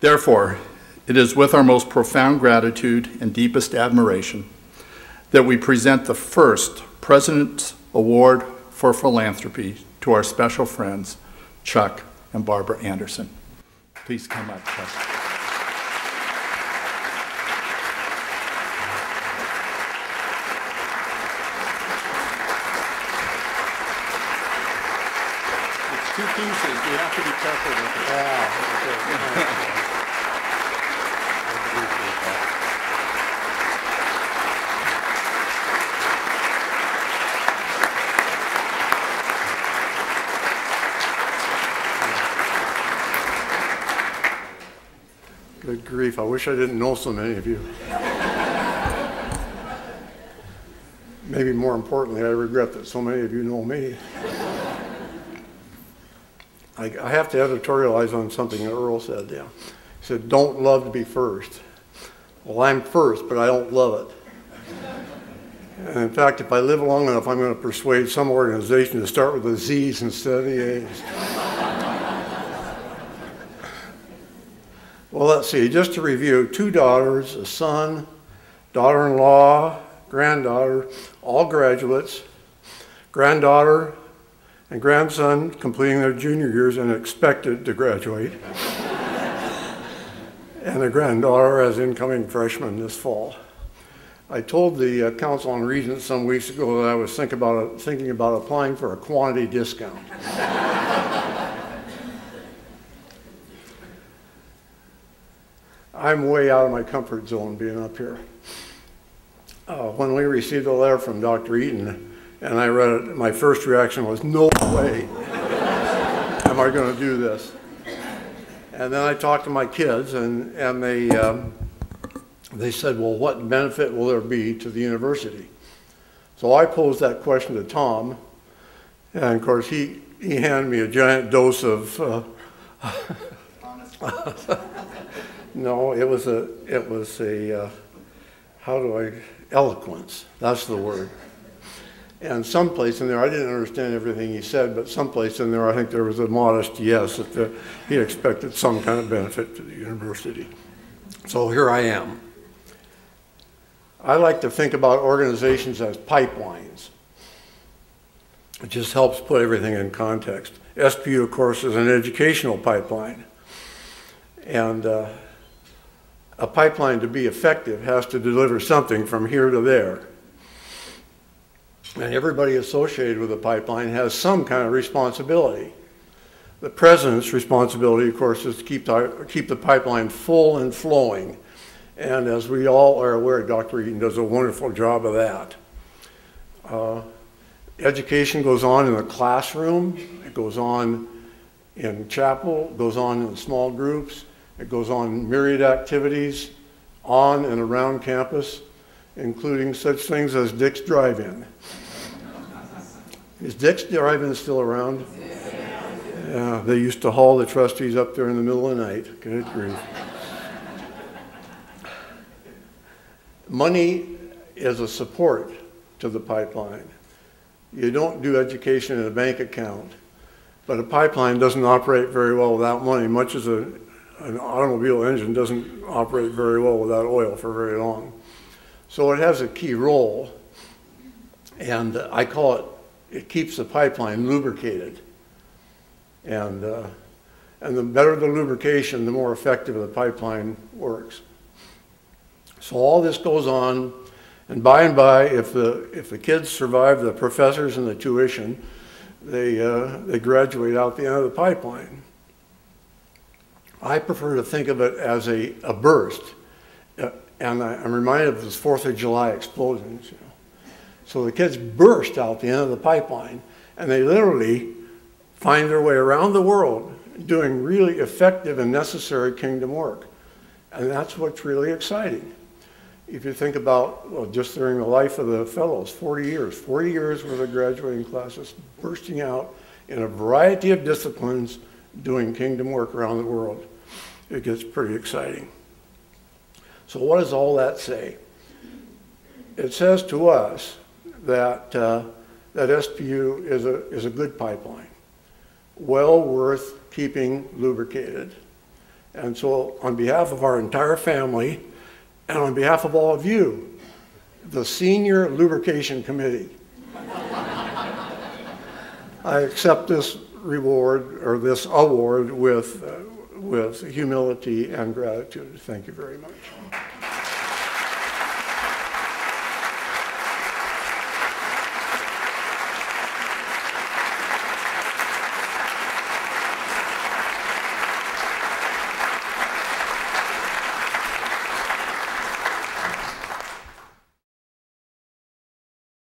Therefore, it is with our most profound gratitude and deepest admiration that we present the first President's Award for Philanthropy to our special friends, Chuck and Barbara Anderson. Please come up, Chuck. It's two pieces. You have to be careful with it. Yeah. Good grief, I wish I didn't know so many of you. Maybe more importantly, I regret that so many of you know me. I have to editorialize on something that Earl said. Yeah. He said, don't love to be first. Well, I'm first, but I don't love it. And in fact, if I live long enough, I'm going to persuade some organization to start with the Z's instead of the A's. Well, let's see, just to review, 2 daughters, a son, daughter-in-law, granddaughter, all graduates, granddaughter and grandson completing their junior years and expected to graduate, and a granddaughter as incoming freshman this fall. I told the Council on Regents some weeks ago that I was thinking about applying for a quantity discount. I'm way out of my comfort zone being up here. When we received a letter from Dr. Eaton and I read it, my first reaction was, no way am I going to do this. And then I talked to my kids and they said, well, what benefit will there be to the university? So I posed that question to Tom, and of course he handed me a giant dose of no, it was eloquence, that's the word. And someplace in there, I didn't understand everything he said, but someplace in there I think there was a modest yes, that he expected some kind of benefit to the university. So here I am. I like to think about organizations as pipelines. It just helps put everything in context. SPU, of course, is an educational pipeline. And a pipeline, to be effective, has to deliver something from here to there. And everybody associated with the pipeline has some kind of responsibility. The president's responsibility, of course, is to keep the pipeline full and flowing. And as we all are aware, Dr. Eaton does a wonderful job of that. Education goes on in the classroom, it goes on in chapel, it goes on in small groups, it goes on myriad activities on and around campus, including such things as Dick's Drive-In. Is Dick's Drive-In still around? Yeah, they used to haul the trustees up there in the middle of the night. Good grief. Money is a support to the pipeline. You don't do education in a bank account, but a pipeline doesn't operate very well without money, much as an automobile engine doesn't operate very well without oil for very long. So it has a key role, and I call it keeps the pipeline lubricated. And the better the lubrication, the more effective the pipeline works. So all this goes on, and by, if the kids survive the professors and the tuition, they graduate out the end of the pipeline. I prefer to think of it as a burst, and I'm reminded of those 4th of July explosions. You know. So the kids burst out the end of the pipeline, and they literally find their way around the world doing really effective and necessary kingdom work. And that's what's really exciting. If you think about, well, just during the life of the fellows, 40 years worth of graduating classes bursting out in a variety of disciplines doing kingdom work around the world. It gets pretty exciting. So what does all that say? It says to us that, that SPU is a good pipeline, well worth keeping lubricated. And so on behalf of our entire family and on behalf of all of you, the Senior Lubrication Committee, I accept this reward or this award with humility and gratitude. Thank you very much.